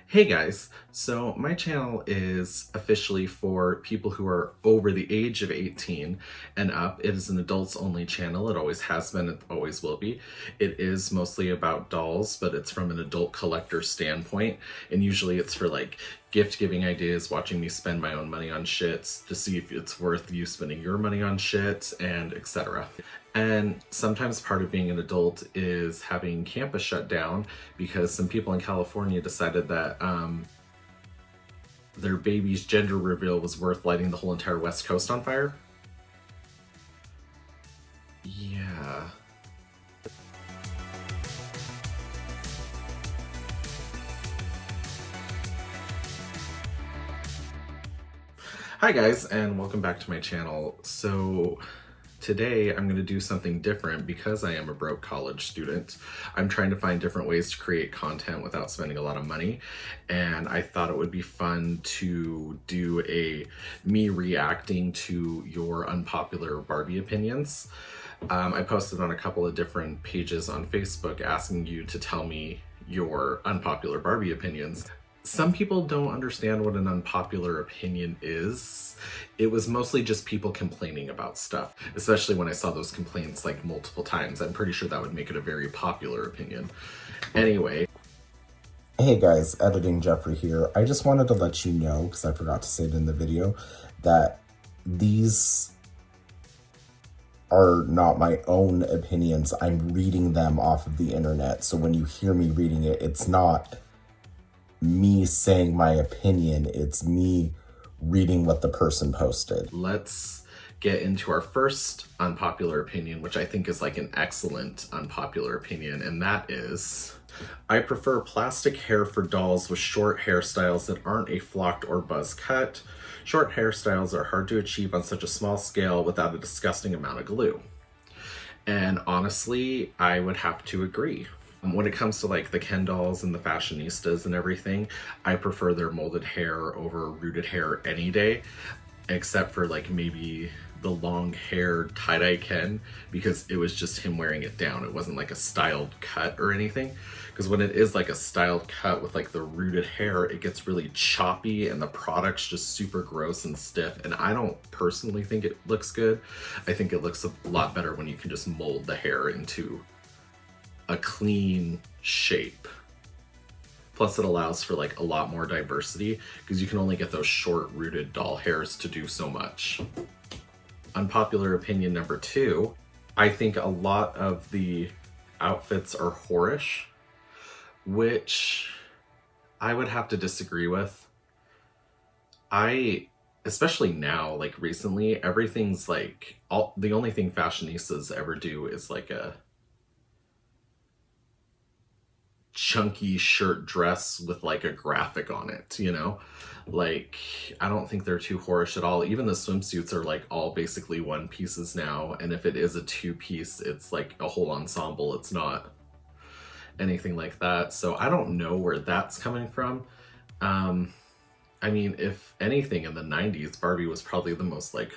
Hey guys, so my channel is officially for people who are over the age of 18 and up. It is an adults only channel. It always has been, it always will be. It is mostly about dolls, but it's from an adult collector standpoint. And usually it's for like gift giving ideas, watching me spend my own money on shit to see if it's worth you spending your money on shit, and etc. And sometimes part of being an adult is having campus shut down because some people in California decided that their baby's gender reveal was worth lighting the whole entire West Coast on fire. Yeah. Hi guys, and welcome back to my channel. So today I'm going to do something different because I am a broke college student. I'm trying to find different ways to create content without spending a lot of money, and I thought it would be fun to do a me reacting to your unpopular Barbie opinions. I posted on a couple of different pages on Facebook asking you to tell me your unpopular Barbie opinions. Some people don't understand what an unpopular opinion is. It was mostly just people complaining about stuff, especially when I saw those complaints like multiple times. I'm pretty sure that would make it a very popular opinion. Anyway. Hey guys, Editing Jeffrey here. I just wanted to let you know, because I forgot to say it in the video, that these are not my own opinions. I'm reading them off of the internet. So when you hear me reading it, it's not me saying my opinion, it's me reading what the person posted. Let's get into our first unpopular opinion, which I think is like an excellent unpopular opinion, and that is, I prefer plastic hair for dolls with short hairstyles that aren't a flocked or buzz cut. Short hairstyles are hard to achieve on such a small scale without a disgusting amount of glue. And honestly, I would have to agree. When it comes to like the Ken dolls and the fashionistas and everything, I prefer their molded hair over rooted hair any day, except for like maybe the long haired tie-dye Ken, because it was just him wearing it down. It wasn't like a styled cut or anything. Because when it is like a styled cut with like the rooted hair, it gets really choppy and the product's just super gross and stiff. And I don't personally think it looks good. I think it looks a lot better when you can just mold the hair into a clean shape. Plus it allows for like a lot more diversity because you can only get those short rooted doll hairs to do so much. Unpopular opinion number 2, I think a lot of the outfits are whorish, which I would have to disagree with. Especially now, like recently, everything's like, the only thing fashionistas ever do is like a chunky shirt dress with like a graphic on it, you know? Like, I don't think they're too whorish at all. Even the swimsuits are like all basically one pieces now, and if it is a 2-piece, it's like a whole ensemble. It's not anything like that. So I don't know where that's coming from. I mean, if anything, in the 90s, Barbie was probably the most like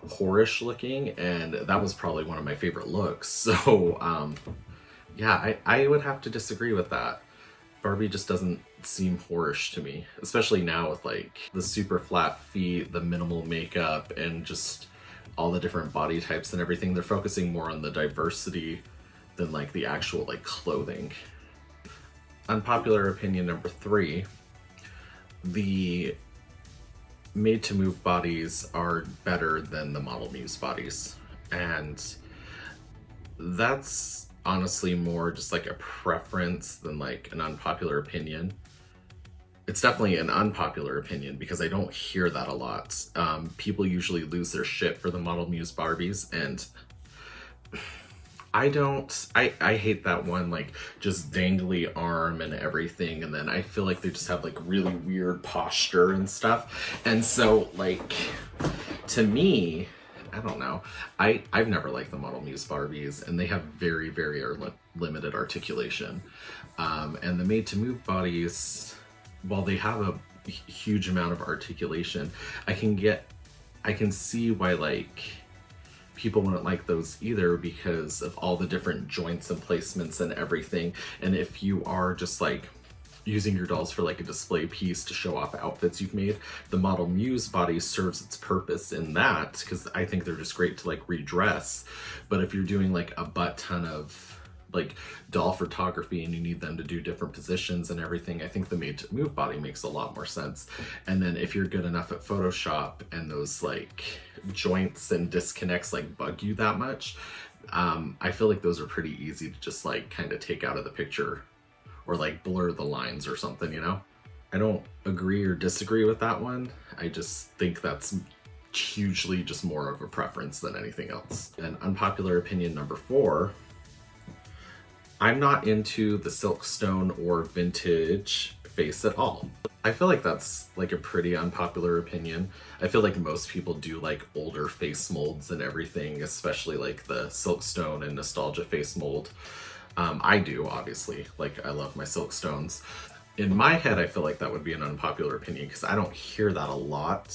whorish looking, and that was probably one of my favorite looks. So yeah, I would have to disagree with that. Barbie just doesn't seem whorish to me, especially now with like the super flat feet, the minimal makeup, and just all the different body types and everything. They're focusing more on the diversity than like the actual like clothing. Unpopular opinion number 3, the made to move bodies are better than the model muse bodies. And that's honestly more just like a preference than like an unpopular opinion. It's definitely an unpopular opinion because I don't hear that a lot. People usually lose their shit for the model muse Barbies, and I hate that one like just dangly arm and everything, and then I feel like they just have like really weird posture and stuff. And so like, to me, I don't know. I've never liked the model muse Barbies, and they have very, very limited articulation. And the made to move bodies, while they have a huge amount of articulation, I can see why like people wouldn't like those either because of all the different joints and placements and everything. And if you are just like using your dolls for like a display piece to show off outfits you've made. The model muse body serves its purpose in that, because I think they're just great to like redress. But if you're doing like a butt ton of like doll photography and you need them to do different positions and everything, I think the made to move body makes a lot more sense. And then if you're good enough at Photoshop and those like joints and disconnects like bug you that much, I feel like those are pretty easy to just like kind of take out of the picture or like blur the lines or something, you know? I don't agree or disagree with that one. I just think that's hugely just more of a preference than anything else. And unpopular opinion number 4, I'm not into the silkstone or vintage face at all. I feel like that's like a pretty unpopular opinion. I feel like most people do like older face molds and everything, especially like the silkstone and nostalgia face mold. I do, obviously. Like, I love my silkstones. In my head, I feel like that would be an unpopular opinion because I don't hear that a lot.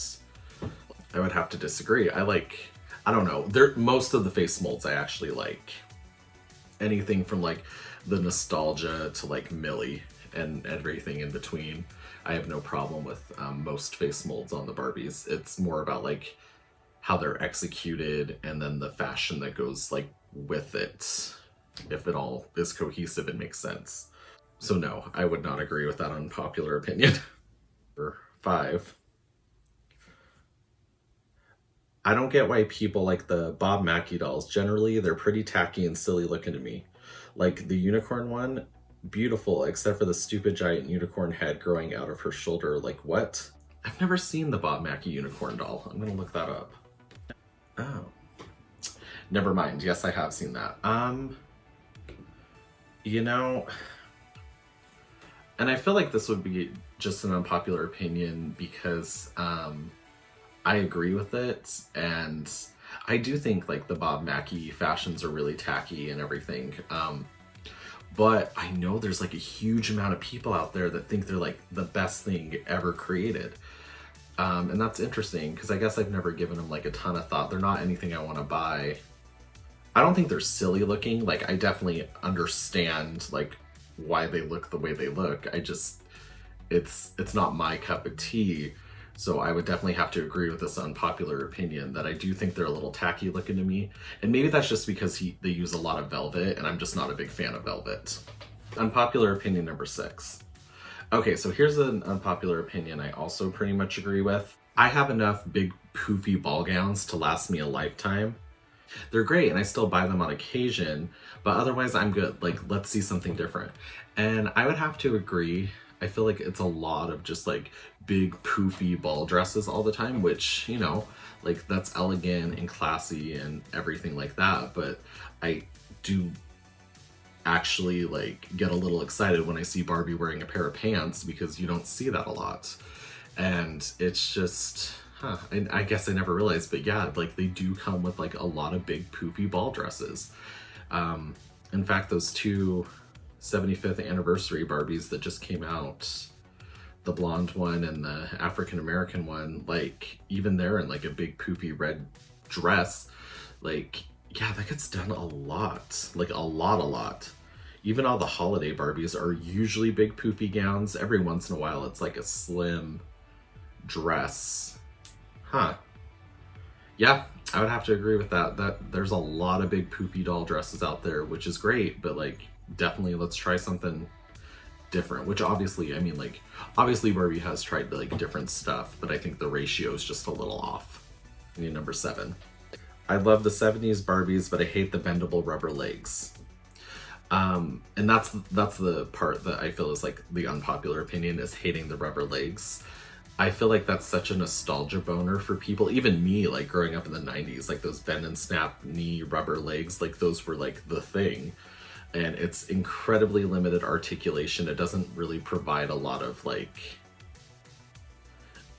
I would have to disagree. I don't know. Most of the face molds I actually like. Anything from like the nostalgia to like Millie and everything in between. I have no problem with most face molds on the Barbies. It's more about like how they're executed and then the fashion that goes like with it. If it all is cohesive and makes sense. So no, I would not agree with that unpopular opinion. Number 5. I don't get why people like the Bob Mackie dolls. Generally, they're pretty tacky and silly looking to me. Like the unicorn one, beautiful, except for the stupid giant unicorn head growing out of her shoulder. Like, what? I've never seen the Bob Mackie unicorn doll. I'm gonna look that up. Oh. Never mind. Yes, I have seen that. You know, and I feel like this would be just an unpopular opinion because I agree with it, and I do think like the Bob Mackie fashions are really tacky and everything. But I know there's like a huge amount of people out there that think they're like the best thing ever created. And that's interesting because I guess I've never given them like a ton of thought. They're not anything I want to buy. I don't think they're silly looking. Like, I definitely understand like why they look the way they look. It's not my cup of tea. So I would definitely have to agree with this unpopular opinion that I do think they're a little tacky looking to me. And maybe that's just because they use a lot of velvet and I'm just not a big fan of velvet. Unpopular opinion number 6. Okay, so here's an unpopular opinion I also pretty much agree with. I have enough big poofy ball gowns to last me a lifetime. They're great and I still buy them on occasion, but otherwise I'm good. Like, let's see something different. And I would have to agree. I feel like it's a lot of just like big poofy ball dresses all the time, which, you know, like that's elegant and classy and everything like that. But I do actually like get a little excited when I see Barbie wearing a pair of pants because you don't see that a lot. And it's just, I guess I never realized, but yeah, like they do come with like a lot of big poofy ball dresses. In fact, those 2 75th anniversary Barbies that just came out, the blonde one and the African American one, like even they're in like a big poofy red dress. Like, yeah, that gets done a lot, like a lot. Even all the holiday Barbies are usually big poofy gowns. Every once in a while it's like a slim dress. Yeah, I would have to agree with that there's a lot of big poofy doll dresses out there, which is great, but like definitely let's try something different, which obviously, I mean, like obviously Barbie has tried like different stuff, but I think the ratio is just a little off. I mean, number 7. I love the 70s Barbies, but I hate the bendable rubber legs. And that's the part that I feel is like the unpopular opinion, is hating the rubber legs. I feel like that's such a nostalgia boner for people, even me, like growing up in the 90s, like those bend and snap knee rubber legs, like those were like the thing. And it's incredibly limited articulation. It doesn't really provide a lot of like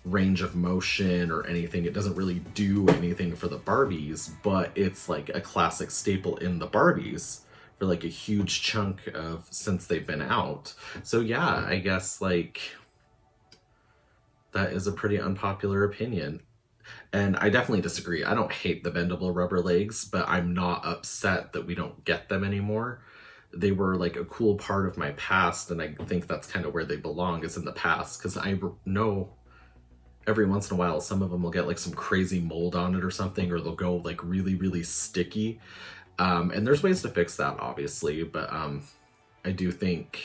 range of motion or anything. It doesn't really do anything for the Barbies, but it's like a classic staple in the Barbies for like a huge chunk of since they've been out. So yeah, I guess like that is a pretty unpopular opinion. And I definitely disagree. I don't hate the bendable rubber legs, but I'm not upset that we don't get them anymore. they were like a cool part of my past, and I think that's kind of where they belong, is in the past, because I know every once in a while some of them will get like some crazy mold on it or something, or they'll go like really, really sticky. And there's ways to fix that, obviously, but I do think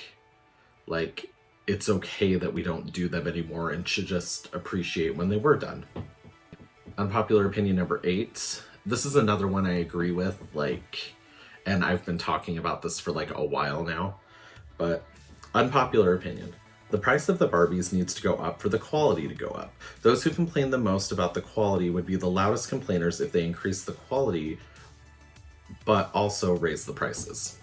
like it's okay that we don't do them anymore and should just appreciate when they were done. Unpopular opinion number 8. This is another one I agree with, like, and I've been talking about this for like a while now, but unpopular opinion. The price of the Barbies needs to go up for the quality to go up. Those who complain the most about the quality would be the loudest complainers if they increase the quality, but also raise the prices.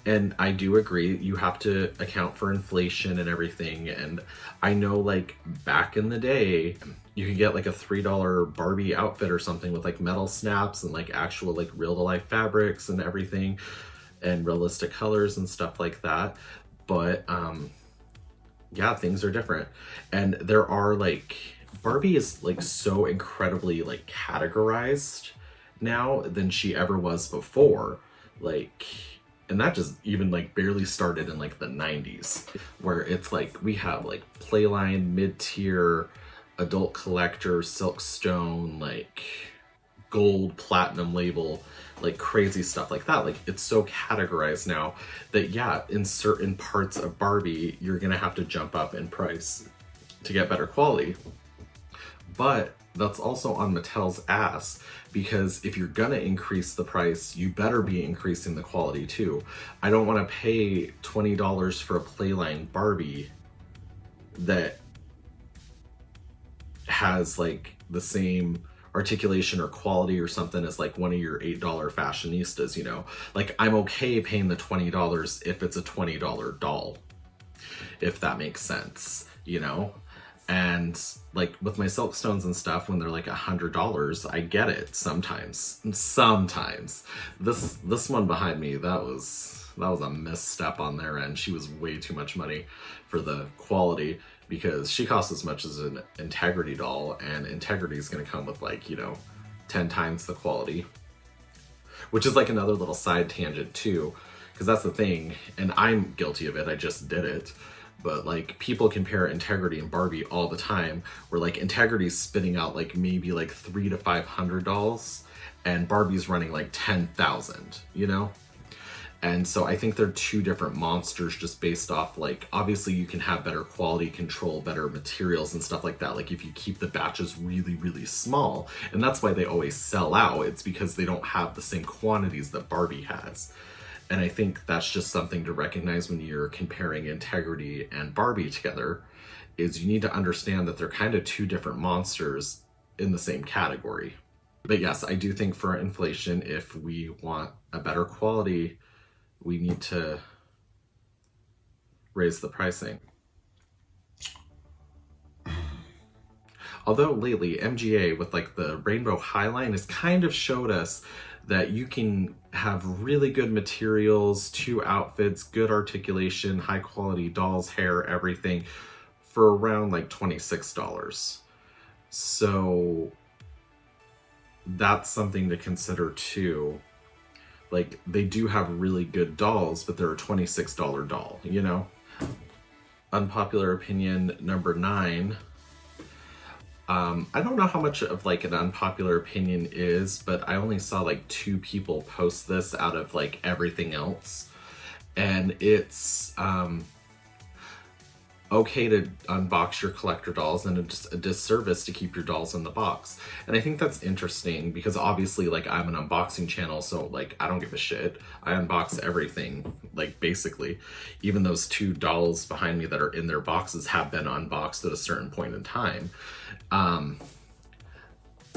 And I do agree, you have to account for inflation and everything. And I know like back in the day, you could get like a $3 Barbie outfit or something with like metal snaps and like actual like real to life fabrics and everything and realistic colors and stuff like that. But yeah, things are different. And there are like, Barbie is like so incredibly like categorized now than she ever was before. Like, and that just even like barely started in like the 90s, where it's like we have like Playline, mid-tier, adult collector, Silkstone, like gold, platinum label, like crazy stuff like that. Like it's so categorized now that yeah, in certain parts of Barbie, you're gonna have to jump up in price to get better quality. But that's also on Mattel's ass, because if you're gonna increase the price, you better be increasing the quality too. I don't want to pay $20 for a Playline Barbie that has like the same articulation or quality or something as like one of your $8 fashionistas, you know? Like I'm okay paying the $20 if it's a $20 doll, if that makes sense, you know? And like with my Silkstones and stuff, when they're like $100, I get it sometimes. This one behind me, that was a misstep on their end. She was way too much money for the quality, because she costs as much as an Integrity doll, and Integrity is going to come with like, you know, 10 times the quality, which is like another little side tangent too, because that's the thing, and I'm guilty of it, I just did it. But like people compare Integrity and Barbie all the time, where like Integrity's spitting out like maybe like $300 to $500 and Barbie's running like 10,000, you know? And so I think they're two different monsters, just based off like, obviously you can have better quality control, better materials and stuff like that. Like if you keep the batches really, really small, and that's why they always sell out. It's because they don't have the same quantities that Barbie has. And I think that's just something to recognize when you're comparing Integrity and Barbie together, is you need to understand that they're kind of two different monsters in the same category. But yes, I do think for inflation, if we want a better quality, we need to raise the pricing. Although lately, MGA with like the Rainbow Highline has kind of showed us that you can have really good materials, 2 outfits, good articulation, high quality dolls, hair, everything for around like $26. So that's something to consider too. Like they do have really good dolls, but they're a $26 doll, you know? Unpopular opinion number 9. I don't know how much of like an unpopular opinion is, but I only saw like 2 people post this out of like everything else. And it's okay to unbox your collector dolls, and it's just a disservice to keep your dolls in the box. And I think that's interesting, because obviously like I'm an unboxing channel, so like I don't give a shit. I unbox everything, like basically. Even those 2 dolls behind me that are in their boxes have been unboxed at a certain point in time.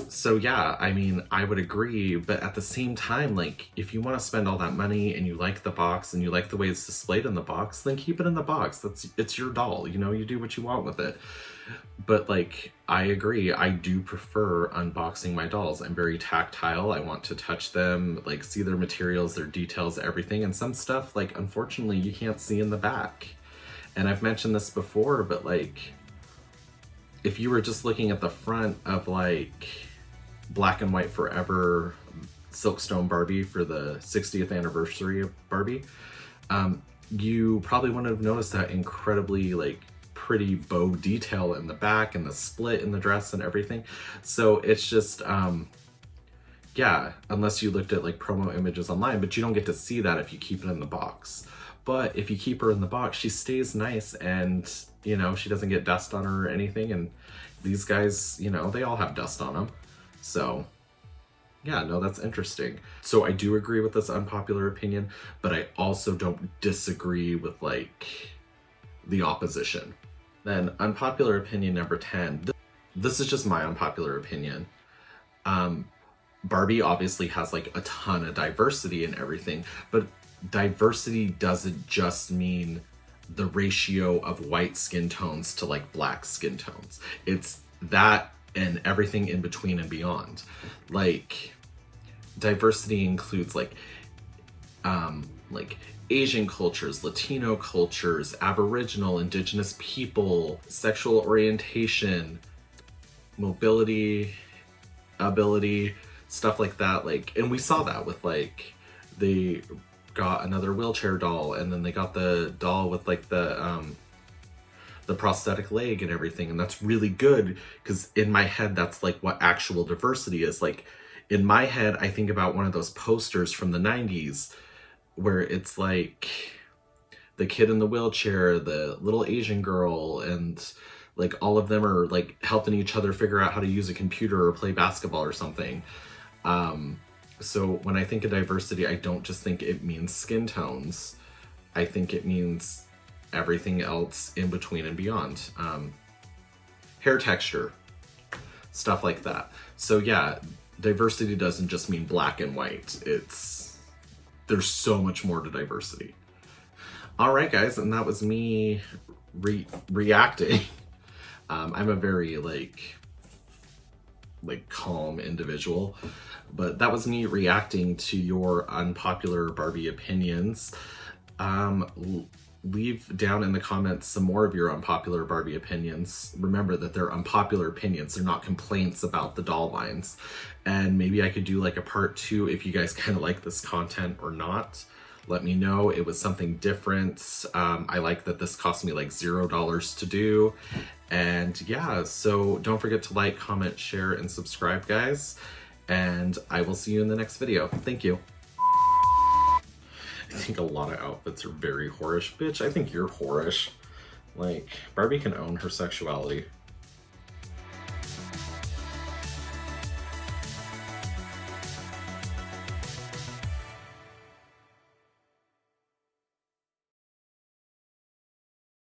So yeah, I mean, I would agree, but at the same time, like, if you want to spend all that money and you like the box and you like the way it's displayed in the box, then keep it in the box. It's your doll, you know, you do what you want with it. But like, I agree, I do prefer unboxing my dolls. I'm very tactile. I want to touch them, like see their materials, their details, everything. And some stuff, like, unfortunately, you can't see in the back. And I've mentioned this before, but like, if you were just looking at the front of like Black and White Forever, Silkstone Barbie for the 60th anniversary of Barbie, you probably wouldn't have noticed that incredibly like pretty bow detail in the back and the split in the dress and everything. So it's just, yeah, unless you looked at like promo images online, but you don't get to see that if you keep it in the box. But if you keep her in the box, she stays nice, and you know, she doesn't get dust on her or anything. And these guys, you know, they all have dust on them. So yeah, no, that's interesting. So I do agree with this unpopular opinion, but I also don't disagree with like the opposition. Then unpopular opinion number 10. This is just my unpopular opinion. Barbie obviously has like a ton of diversity and everything, but diversity doesn't just mean the ratio of white skin tones to like black skin tones. It's that and everything in between and beyond. Like diversity includes like Asian cultures, Latino cultures, Aboriginal, Indigenous people, sexual orientation, mobility, ability, stuff like that. Like, and we saw that with like, they got another wheelchair doll, and then they got the doll with like the prosthetic leg and everything. And that's really good, because in my head, that's like what actual diversity is. Like in my head, I think about one of those posters from the 90s where it's like the kid in the wheelchair, the little Asian girl, and like all of them are like helping each other figure out how to use a computer or play basketball or something. So when I think of diversity, I don't just think it means skin tones. I think it means everything else in between and beyond. Hair texture, stuff like that. So yeah, diversity doesn't just mean black and white. There's so much more to diversity. All right, guys, and that was me reacting. I'm a very like calm individual, but that was me reacting to your unpopular Barbie opinions. Leave down in the comments some more of your unpopular Barbie opinions. Remember that they're unpopular opinions, they're not complaints about the doll lines. And maybe I could do like a part 2 if you guys kind of like this content or not. Let me know. It was something different. I like that this cost me like $0 to do. And yeah, so don't forget to like, comment, share, and subscribe, guys. And I will see you in the next video. Thank you. I think a lot of outfits are very whorish. Bitch, I think you're whorish. Like, Barbie can own her sexuality.